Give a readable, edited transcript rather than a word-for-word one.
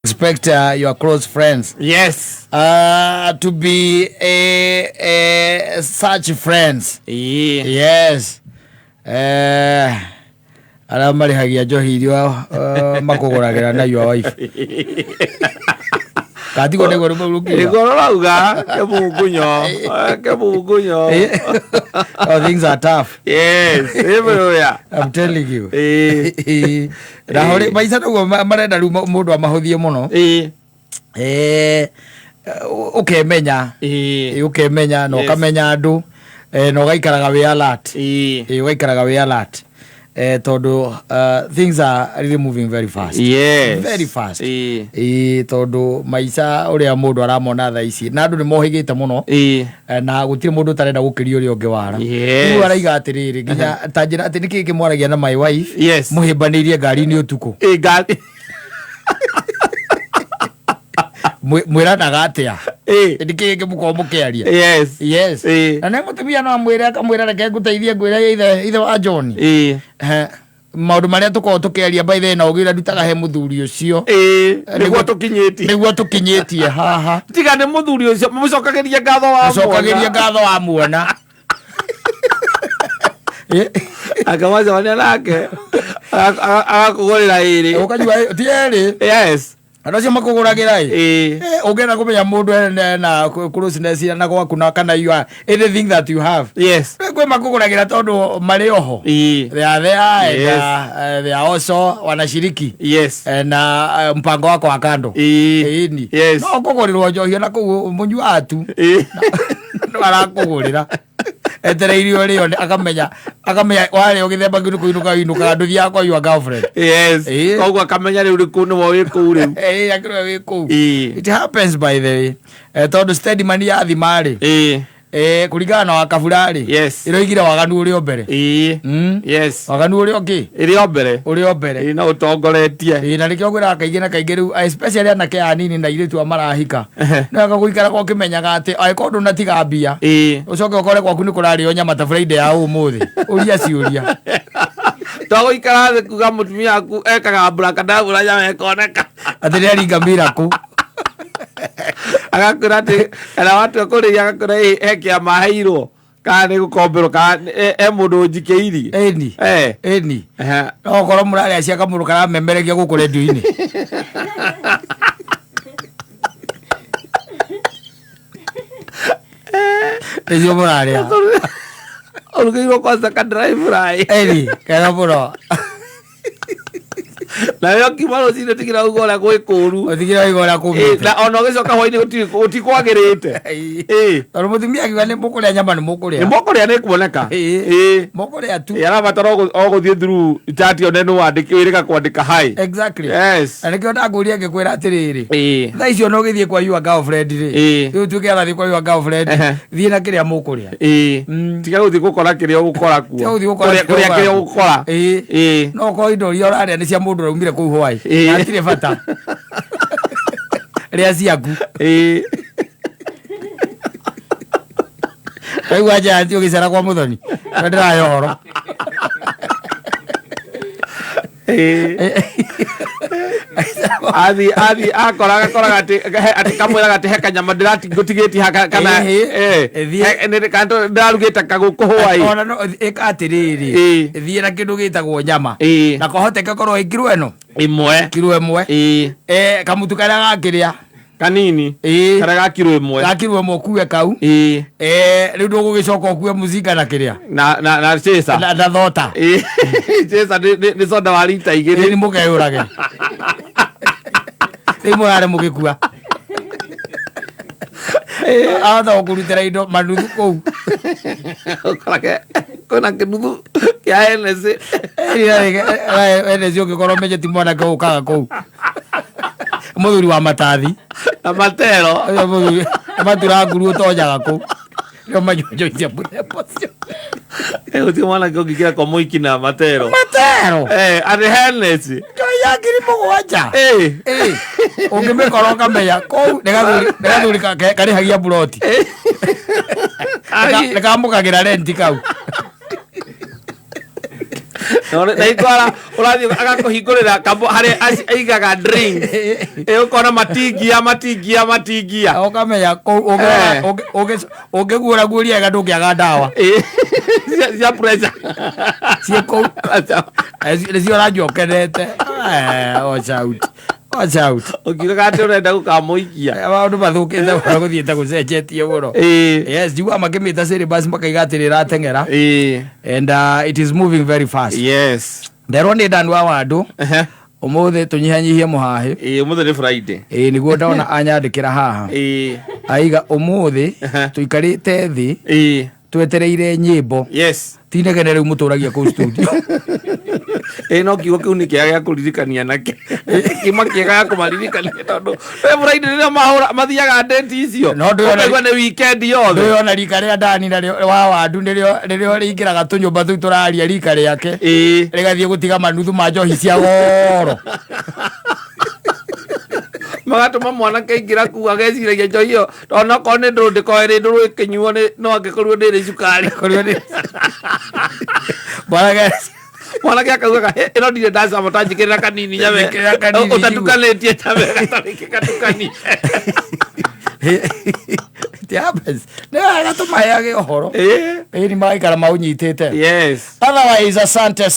respect your close friends. Yes. To be such friends. Yes. Aramari hagia johi irio makuguragira na your wife. Katigo nego ruburuki. Igoro lauga kebugunyo. Oh, things are tough. Yes, everywhere. I'm telling you. Na hore maisa no marenda ru mundu amahuthie muno. Ukemenya no kamenya andu no gaikaraga we alert. Gaikaraga we alert. Todo things are really moving very fast. Yes. Very fast. Todo maisa uria mundu aramona tha ici na andu ni mohigite muno. Na gutire mundu tarenda gukiria uria ungi wara. Ni araiga atiriri nginya tanjira ati niki kimwaragia na my wife. Yes. Muhimbanirie ngari ni utuku. Ngari. Mwiranaga atia. Niki kimuko mukiaria. Yes. Na ne mutumia no amwire akamwira reke nguteithie ngwira ithe wa John. Maundu maria tuko tukiaria by the na ugira dutaga he muthuri ucio niguo tukinyitie haha tiga ne muthuri ucio mucokageria ngatho wa muona akawaza wana nake akakugorera iri ukanywa tieri. Yes. Anacio makuguragira ugena kumenya mundu na closeness na gwaku na kana you are anything that you have. Yes. Kwe makuguragira tondu mari oho. They are there. They are also wanashiriki. Yes. Na mpango wako wa kando. Yes. No kugurirwo njohio na ku munyu atu. No arakugurira. Etereirio rio akamenya wale ogithemba ngiru kuinuka nduthi yakwa your girlfriend. Yes. Koguo akamenya riu riku ni wo wiku riu. Akiro wiku. It happens by the way. Tondu steady man ya thimari. Kuringana na wakabulari. Yes. Iroigira waganu uri ombere. Yes. Waganu uri oki? Iri ombere. Uri ombere. Na utongoretie. Na nikio gwira kaingĩ na kaingĩ riu especially na ke anini na iritu amarahika. Na akaguikara kwa kimenyaga ati ai kondu na tiga mbia. Ucoke ukore kwaku ni kurario nyama ta Friday ya umuthi. Uria ciuria. Twaguikara thĩ kuga mutumia aku ekaga brakadabra ya mekoneka. Ati ni aringa miracle. Agakura ati kana watu akuriria agakura ekia maheirwo kana gukombero ka mundu njikeiri eni no korwo murari acia kamuru kara memerekia guku radio-ini ejo murari orugeirwo kwanza ka drive fry kana bro na yo kimaro cine tigira ugora gwikuru tigira igora kumita na ono gicoka hwaini utikwagirite toro mutumia akiwa ni mukuria nyama ni mukuria ni kuoneka mukuria tu yarabatara oguthie through chat yo nenu wandiki wirika kwandika hai. Exactly. Yes. Na nikio ndaguria ngikwira atiriri tha icio no githie kwa your girlfriend ri riu tuke arathi kwa your girlfriend thie na kiria mukuria tiga guthie gukora kiria ugukora kuo kuria kiria ugukora no ko indo ria uraria ni cia mundu raumire kuu Hawaii na tire bata ria ciaku aiwa aja ati ugicera kwa muthoni ndira yoro athi akoraga ati kamwira ati heka nyama ndirati gutigiti haka kana ni kanto ndarugita kaguku Hawaii ona no ekatiriri thie na kindu gitagwo nyama na kohoteka korwo ikirwe no kilo imwe kamutu kana gakiria kanini karaga kilo imwe kuwe kau riu ndugugicoka kuwe muzinga na kiria na chesa na thota chesa ni soda wa lita igiri ni mugeurage ni mware mugikua ato kurutera indo manuthu kou korake kona kinuthu kia enese enese ugikorwo menye ti mwana ke ukaga kou muthuri wa matathi na matero matura nguru utonyaga kou yo majonjoicia pocio uti mwana ke ugikira kwa muiki na matero ati henesi ya ngiri mugwanja ungimikora ukamenya kou negathuri karihagia buroti nekamukagira renti kau na ikwara urathi agakuhingurira kambo hari aigaga drink ukona matingia ukamenya ungigura guria ga ndukiaga ndawa cia pressure cieko cio ranjokenete watch out ukiuga ati urenda gukamuikia maundu mathukite muno guthiite gucenjetie muno yes njigua makimita syllabus makaiga ati rirateng'era and it is moving very fast. Yes, nderwo ni ndanu wa wandu umuthi tunyihanyihie muhahi umuthi ni Friday niguo ndona anyandikira haha aiga umuthi tuikarite thi twetereire nyimbo. Yes, tinegene riu muturagia ku studio no kiugo kiu ni kiaga gya kuririkania nake kima kiaga gya kumaririkania tondu Friday rĩrĩa mathiaga date icio no ndĩrona nĩ weekend yothe ndĩrona rika rĩa ndani na wa wandu nĩrĩo rĩingĩraga tũnyũmba tũu tũraria rika rĩake rĩgathiĩ gũtiga manuthu ma njohi cia goro magatuma mwanake aingira ku ageciragia njohi ĩyo tondũ korwo nĩ ndũrũ ndĩkoe rĩ ndũrũ ĩkĩnyuo no angĩkorirwo ndĩrĩ cukari mwanake akaugaga ĩno ndirĩ ndacama tanjĩkĩrĩra kanini nyame ũtatukanĩtie tamega tarĩkĩ gatukani nĩwega tũmaheage ũhoro nĩ magaikara maũnyitĩte. Yes, otherwise asante.